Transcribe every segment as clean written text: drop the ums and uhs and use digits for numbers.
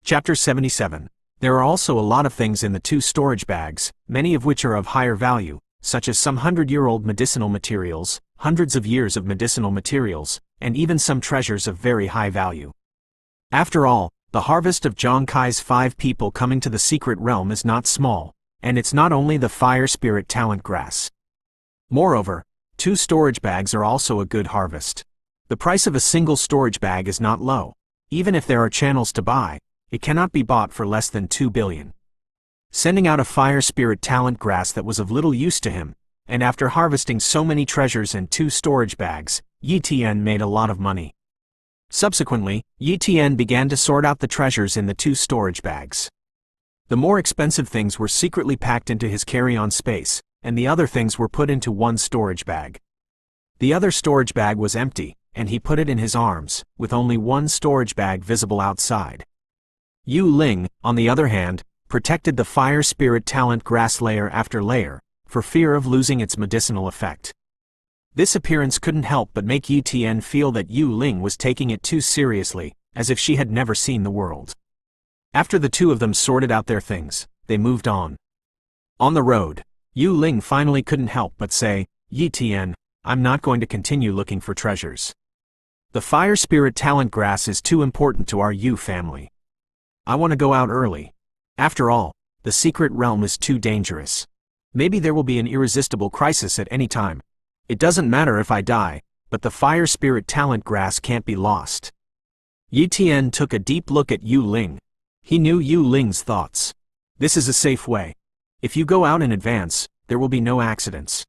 Chapter 77. There are also a lot of things in the 2 storage bags, many of which are of higher value, such as some 100-year-old medicinal materials, hundreds of years of medicinal materials, and even some treasures of very high value. After all, the harvest of Zhang Kai's 5 people coming to the secret realm is not small, and it's not only the fire spirit talent grass. Moreover, 2 storage bags are also a good harvest. The price of a single storage bag is not low. Even if there are channels to buy, it cannot be bought for less than 2 billion. Sending out a fire spirit talent grass that was of little use to him, and after harvesting so many treasures in 2 storage bags, Yi Tian made a lot of money. Subsequently, Yi Tian began to sort out the treasures in the 2 storage bags. The more expensive things were secretly packed into his carry-on space, and the other things were put into one storage bag. The other storage bag was empty, and he put it in his arms, with only one storage bag visible outside. Yu Ling, on the other hand, protected the fire spirit talent grass layer after layer, for fear of losing its medicinal effect. This appearance couldn't help but make Yi Tian feel that Yu Ling was taking it too seriously, as if she had never seen the world. After the 2 of them sorted out their things, they moved on. On the road, Yu Ling finally couldn't help but say, "Yi Tian, I'm not going to continue looking for treasures. The fire spirit talent grass is too important to our Yu family. I want to go out early. After all, the secret realm is too dangerous. Maybe there will be an irresistible crisis at any time. It doesn't matter if I die, but the fire spirit talent grass can't be lost." Yi Tian took a deep look at Yu Ling. He knew Yu Ling's thoughts. This is a safe way. If you go out in advance, there will be no accidents.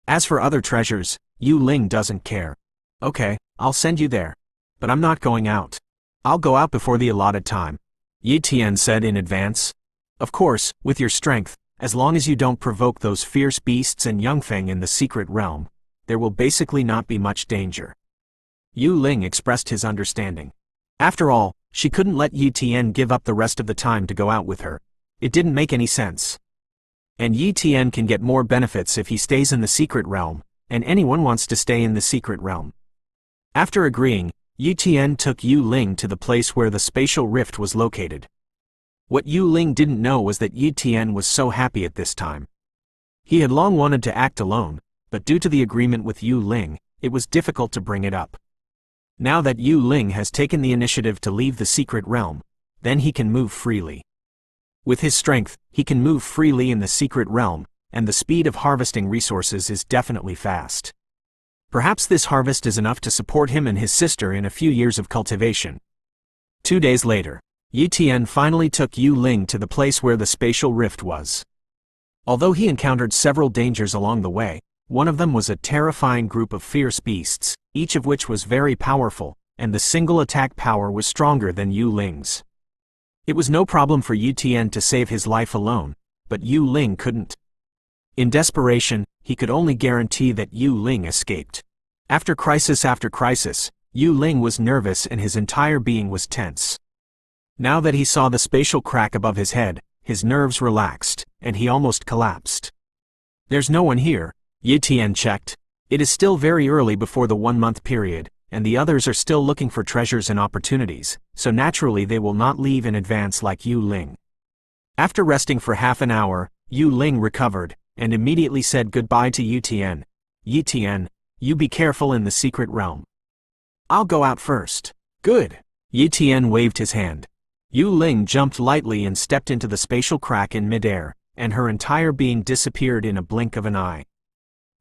As for other treasures, Yu Ling doesn't care. "Okay, I'll send you there. But I'm not going out. I'll go out before the allotted time," Yi Tian said in advance. "Of course, with your strength, as long as you don't provoke those fierce beasts and Yangfeng in the secret realm, there will basically not be much danger." Yu Ling expressed his understanding. After all, she couldn't let Yi Tian give up the rest of the time to go out with her. It didn't make any sense. And Yi Tian can get more benefits if he stays in the secret realm, and anyone wants to stay in the secret realm. After agreeing, Yi Tian took Yu Ling to the place where the spatial rift was located. What Yu Ling didn't know was that Yi Tian was so happy at this time. He had long wanted to act alone, but due to the agreement with Yu Ling, it was difficult to bring it up. Now that Yu Ling has taken the initiative to leave the secret realm, then he can move freely. With his strength, he can move freely in the secret realm, and the speed of harvesting resources is definitely fast. Perhaps this harvest is enough to support him and his sister in a few years of cultivation. 2 days later, Yi Tian finally took Yu Ling to the place where the spatial rift was. Although he encountered several dangers along the way, one of them was a terrifying group of fierce beasts, each of which was very powerful, and the single attack power was stronger than Yu Ling's. It was no problem for Yi Tian to save his life alone, but Yu Ling couldn't. In desperation, he could only guarantee that Yu Ling escaped. After crisis, Yu Ling was nervous and his entire being was tense. Now that he saw the spatial crack above his head, his nerves relaxed, and he almost collapsed. "There's no one here," Yi Tian checked. It is still very early before the 1-month period, and the others are still looking for treasures and opportunities, so naturally they will not leave in advance like Yu Ling. After resting for half an hour, Yu Ling recovered, and immediately said goodbye to Yi Tian. "Yi Tian, you be careful in the secret realm. I'll go out first." "Good." Yi Tian waved his hand. Yu Ling jumped lightly and stepped into the spatial crack in midair, and her entire being disappeared in a blink of an eye.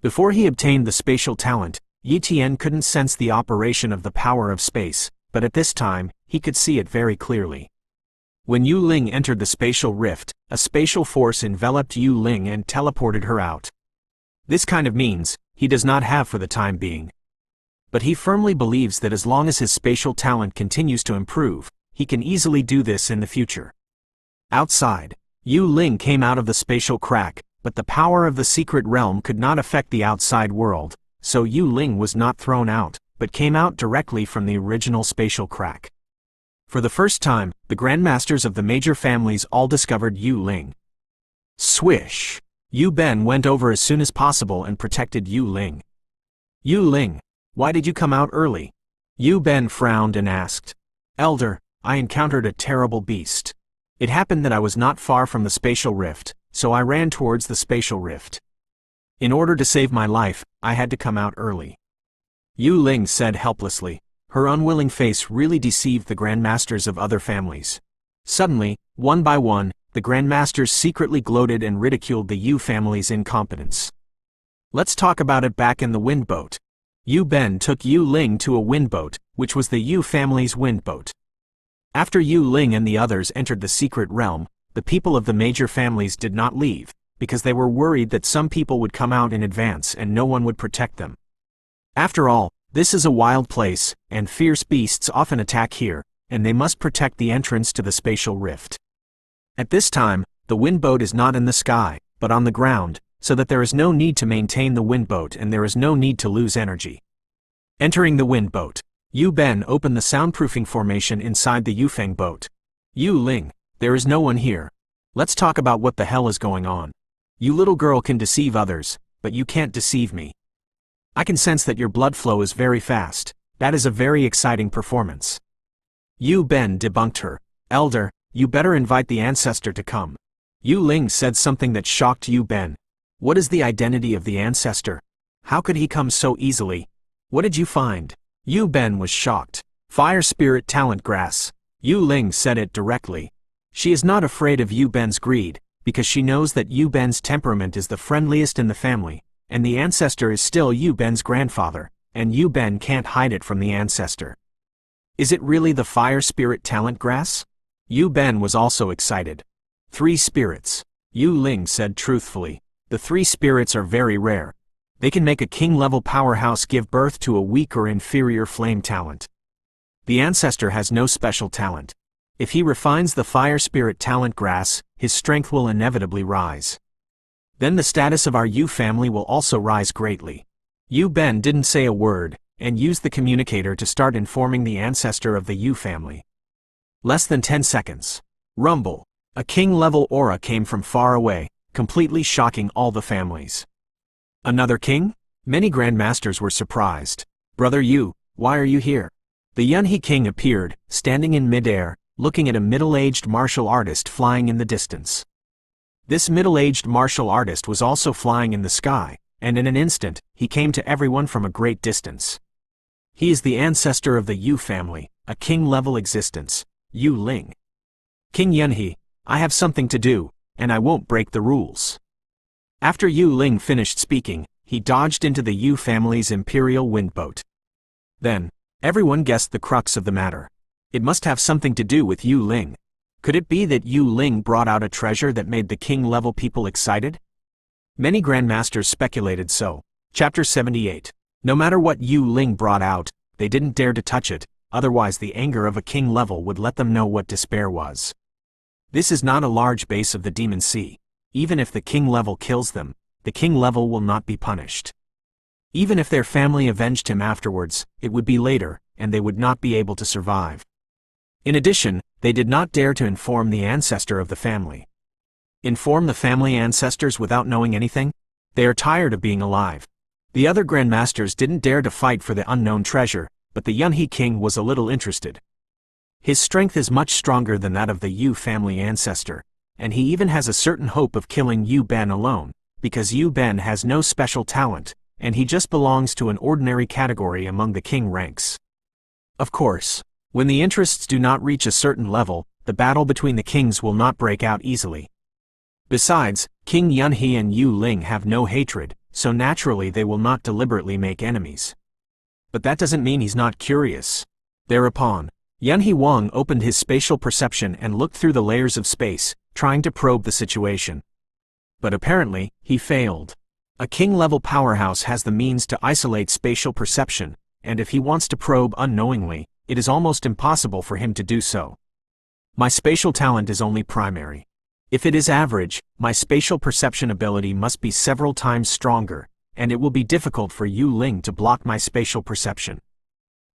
Before he obtained the spatial talent, Yi Tian couldn't sense the operation of the power of space, but at this time, he could see it very clearly. When Yu Ling entered the spatial rift, a spatial force enveloped Yu Ling and teleported her out. This kind of means, he does not have for the time being. But he firmly believes that as long as his spatial talent continues to improve, he can easily do this in the future. Outside, Yu Ling came out of the spatial crack, but the power of the secret realm could not affect the outside world, so Yu Ling was not thrown out, but came out directly from the original spatial crack. For the first time, the grandmasters of the major families all discovered Yu Ling. Swish! Yu Ben went over as soon as possible and protected Yu Ling. "Yu Ling, why did you come out early?" Yu Ben frowned and asked. "Elder, I encountered a terrible beast. It happened that I was not far from the spatial rift, so I ran towards the spatial rift. In order to save my life, I had to come out early. Yu Ling said helplessly. Her unwilling face really deceived the grandmasters of other families. Suddenly, one by one, the grandmasters secretly gloated and ridiculed the Yu family's incompetence. Let's talk about it back in the wind boat. Yu Ben took Yu Ling to a wind boat, which was the Yu family's wind boat. After Yu Ling and the others entered the secret realm, the people of the major families did not leave, because they were worried that some people would come out in advance and no one would protect them. After all, this is a wild place, and fierce beasts often attack here, and they must protect the entrance to the spatial rift. At this time, the wind boat is not in the sky, but on the ground, so that there is no need to maintain the wind boat and there is no need to lose energy. Entering the wind boat, Yu Ben opened the soundproofing formation inside the Yufeng boat. Yu Ling, there is no one here. Let's talk about what the hell is going on. You little girl can deceive others, but you can't deceive me. I can sense that your blood flow is very fast. That is a very exciting performance. Yu Ben debunked her. Elder, you better invite the ancestor to come. Yu Ling said something that shocked Yu Ben. What is the identity of the ancestor? How could he come so easily? What did you find? Yu Ben was shocked. Fire spirit talent grass. Yu Ling said it directly. She is not afraid of Yu Ben's greed, because she knows that Yu Ben's temperament is the friendliest in the family, and the ancestor is still Yu Ben's grandfather, and Yu Ben can't hide it from the ancestor. Is it really the fire spirit talent grass? Yu Ben was also excited. 3 spirits. Yu Ling said truthfully. The 3 spirits are very rare. They can make a king-level powerhouse give birth to a weak or inferior flame talent. The ancestor has no special talent. If he refines the fire spirit talent grass, his strength will inevitably rise. Then the status of our Yu family will also rise greatly. Yu Ben didn't say a word, and used the communicator to start informing the ancestor of the Yu family. Less than 10 seconds. Rumble. A king-level aura came from far away, completely shocking all the families. Another king? Many grandmasters were surprised. Brother Yu, why are you here? The Yunhe king appeared, standing in midair, looking at a middle-aged martial artist flying in the distance. This middle-aged martial artist was also flying in the sky, and in an instant, he came to everyone from a great distance. He is the ancestor of the Yu family, a king-level existence, Yu Ling. King Yunhe, I have something to do, and I won't break the rules. After Yu Ling finished speaking, he dodged into the Yu family's imperial wind boat. Then, everyone guessed the crux of the matter. It must have something to do with Yu Ling. Could it be that Yu Ling brought out a treasure that made the king-level people excited? Many grandmasters speculated so. Chapter 78. No matter what Yu Ling brought out, they didn't dare to touch it, otherwise the anger of a king level would let them know what despair was. This is not a large base of the Demon Sea. Even if the king level kills them, the king level will not be punished. Even if their family avenged him afterwards, it would be later, and they would not be able to survive. In addition, they did not dare to inform the ancestor of the family. Inform the family ancestors without knowing anything? They are tired of being alive. The other grandmasters didn't dare to fight for the unknown treasure, but the Yunhe king was a little interested. His strength is much stronger than that of the Yu family ancestor, and he even has a certain hope of killing Yu Ben alone, because Yu Ben has no special talent, and he just belongs to an ordinary category among the king ranks. Of course, when the interests do not reach a certain level, the battle between the kings will not break out easily. Besides, King Yunhe and Yu Ling have no hatred, so naturally they will not deliberately make enemies. But that doesn't mean he's not curious. Thereupon, Yunhe Wang opened his spatial perception and looked through the layers of space, trying to probe the situation. But apparently, he failed. A king-level powerhouse has the means to isolate spatial perception, and if he wants to probe unknowingly, it is almost impossible for him to do so. My spatial talent is only primary. If it is average, my spatial perception ability must be several times stronger, and it will be difficult for Yu Ling to block my spatial perception.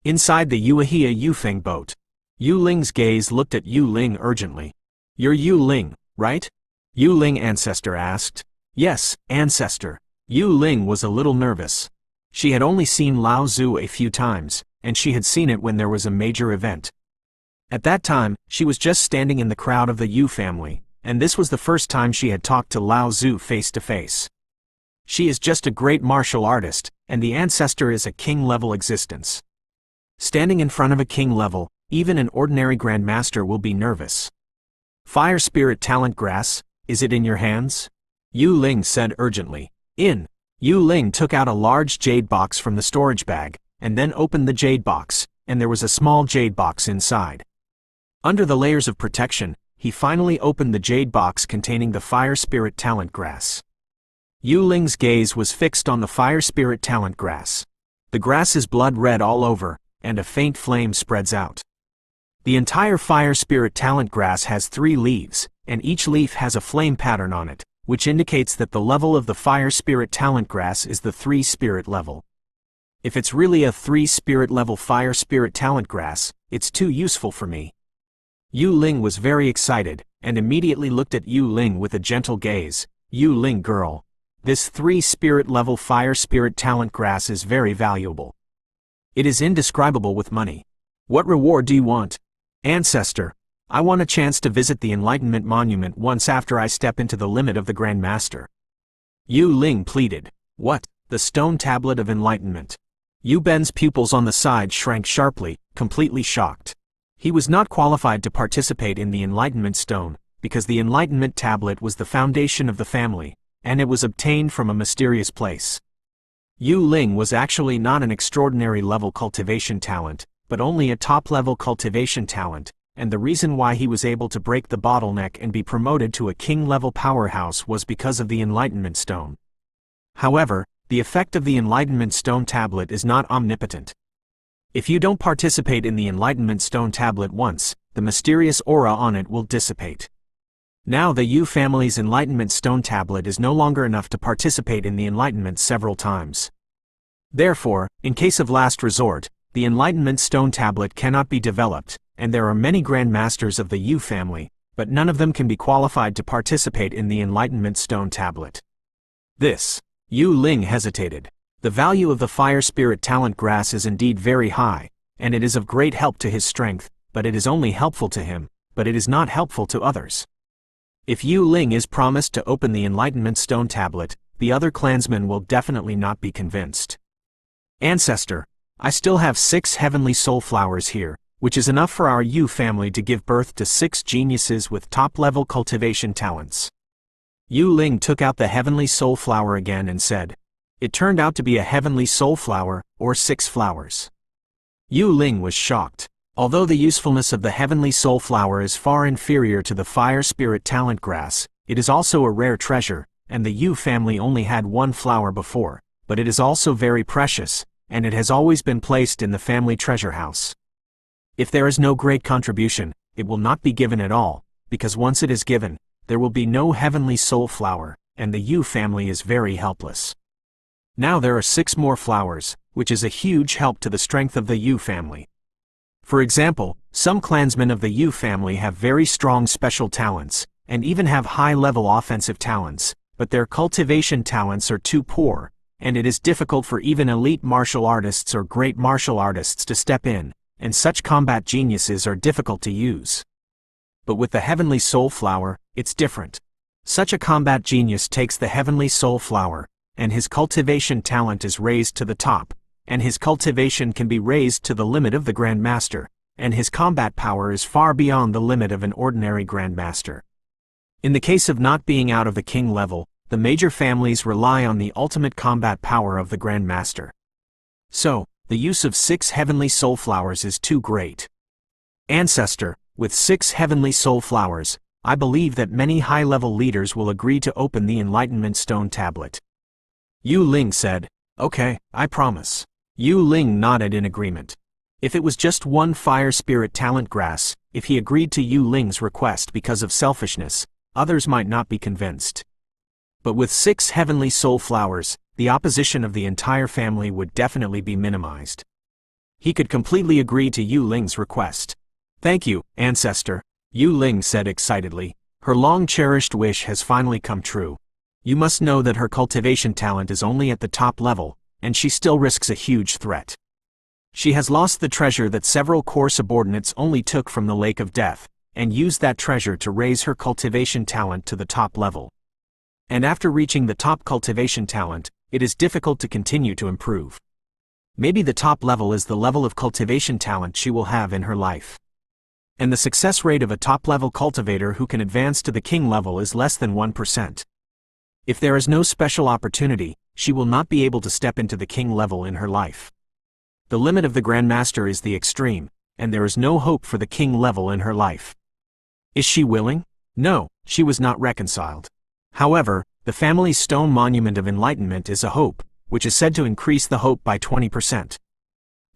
Inside the Yuehia Yufeng boat, Yu Ling's gaze looked at Yu Ling urgently. You're Yu Ling, right? Yu Ling ancestor asked. Yes, ancestor. Yu Ling was a little nervous. She had only seen Lao Zu a few times, and she had seen it when there was a major event. At that time, she was just standing in the crowd of the Yu family, and this was the first time she had talked to Lao Tzu face to face. She is just a great martial artist, and the ancestor is a king-level existence. Standing in front of a king level, even an ordinary grandmaster will be nervous. Fire Spirit Talent Grass, is it in your hands? Yu Ling said urgently. Yu Ling took out a large jade box from the storage bag, and then opened the jade box, and there was a small jade box inside. Under the layers of protection, he finally opened the jade box containing the Fire Spirit Talent Grass. Yu Ling's gaze was fixed on the Fire Spirit Talent Grass. The grass is blood red all over, and a faint flame spreads out. The entire Fire Spirit Talent Grass has 3 leaves, and each leaf has a flame pattern on it, which indicates that the level of the Fire Spirit Talent Grass is the 3 spirit level. If it's really a 3 spirit level Fire Spirit Talent Grass, it's too useful for me. Yu Ling was very excited, and immediately looked at Yu Ling with a gentle gaze. Yu Ling girl, this 3 spirit level Fire Spirit Talent Grass is very valuable. It is indescribable with money. What reward do you want? Ancestor, I want a chance to visit the Enlightenment Monument once after I step into the limit of the Grand Master. Yu Ling pleaded. What? The stone tablet of enlightenment? Yu Ben's pupils on the side shrank sharply, completely shocked. He was not qualified to participate in the Enlightenment Stone, because the Enlightenment Tablet was the foundation of the family, and it was obtained from a mysterious place. Yu Ling was actually not an extraordinary level cultivation talent, but only a top-level cultivation talent, and the reason why he was able to break the bottleneck and be promoted to a king-level powerhouse was because of the Enlightenment Stone. However, the effect of the Enlightenment Stone Tablet is not omnipotent. If you don't participate in the Enlightenment Stone Tablet once, the mysterious aura on it will dissipate. Now the Yu family's Enlightenment Stone Tablet is no longer enough to participate in the Enlightenment several times. Therefore, in case of last resort, the Enlightenment Stone Tablet cannot be developed, and there are many Grand Masters of the Yu family, but none of them can be qualified to participate in the Enlightenment Stone Tablet. Yu Ling hesitated. The value of the Fire Spirit Talent Grass is indeed very high, and it is of great help to his strength, but it is only helpful to him, but it is not helpful to others. If Yu Ling is promised to open the Enlightenment Stone Tablet, the other clansmen will definitely not be convinced. Ancestor, I still have 6 heavenly soul flowers here, which is enough for our Yu family to give birth to 6 geniuses with top-level cultivation talents. Yu Ling took out the heavenly soul flower again and said. It turned out to be a heavenly soul flower, or 6 flowers. Yu Ling was shocked. Although the usefulness of the heavenly soul flower is far inferior to the Fire Spirit Talent Grass, it is also a rare treasure, and the Yu family only had 1 flower before, but it is also very precious, and it has always been placed in the family treasure house. If there is no great contribution, it will not be given at all, because once it is given, there will be no heavenly soul flower, and the Yu family is very helpless. Now there are 6 more flowers, which is a huge help to the strength of the Yu family. For example, some clansmen of the Yu family have very strong special talents, and even have high-level offensive talents, but their cultivation talents are too poor, and it is difficult for even elite martial artists or great martial artists to step in, and such combat geniuses are difficult to use. But with the Heavenly Soul Flower, it's different. Such a combat genius takes the Heavenly Soul Flower, and his cultivation talent is raised to the top, and his cultivation can be raised to the limit of the Grand Master, and his combat power is far beyond the limit of an ordinary Grand Master. In the case of not being out of the king level, the major families rely on the ultimate combat power of the Grand Master. So, the use of 6 heavenly soul flowers is too great. Ancestor, with 6 heavenly soul flowers, I believe that many high-level leaders will agree to open the Enlightenment Stone Tablet. Yu Ling said, Okay, I promise. Yu Ling nodded in agreement. If it was just 1 Fire Spirit Talent Grass, if he agreed to Yu Ling's request because of selfishness, others might not be convinced. But with 6 heavenly soul flowers, the opposition of the entire family would definitely be minimized. He could completely agree to Yu Ling's request. Thank you, Ancestor, Yu Ling said excitedly. Her long-cherished wish has finally come true. You must know that her cultivation talent is only at the top level, and she still risks a huge threat. She has lost the treasure that several core subordinates only took from the lake of death, and used that treasure to raise her cultivation talent to the top level. And after reaching the top cultivation talent, it is difficult to continue to improve. Maybe the top level is the level of cultivation talent she will have in her life. And the success rate of a top-level cultivator who can advance to the king level is less than 1%. If there is no special opportunity, she will not be able to step into the king level in her life. The limit of the Grandmaster is the extreme, and there is no hope for the king level in her life. Is she willing? No, she was not reconciled. However, the family's stone monument of enlightenment is a hope, which is said to increase the hope by 20%.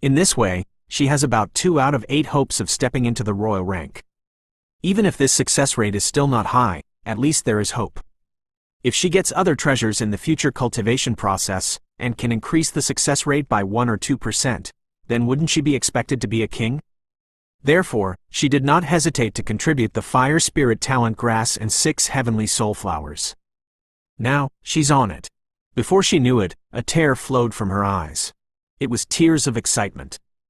In this way, she has about 2 out of 8 hopes of stepping into the royal rank. Even if this success rate is still not high, at least there is hope. If she gets other treasures in the future cultivation process, and can increase the success rate by 1 or 2%, then wouldn't she be expected to be a king? Therefore, she did not hesitate to contribute the fire spirit talent grass and 6 heavenly soul flowers. Now, she's on it. Before she knew it, a tear flowed from her eyes. It was tears of excitement.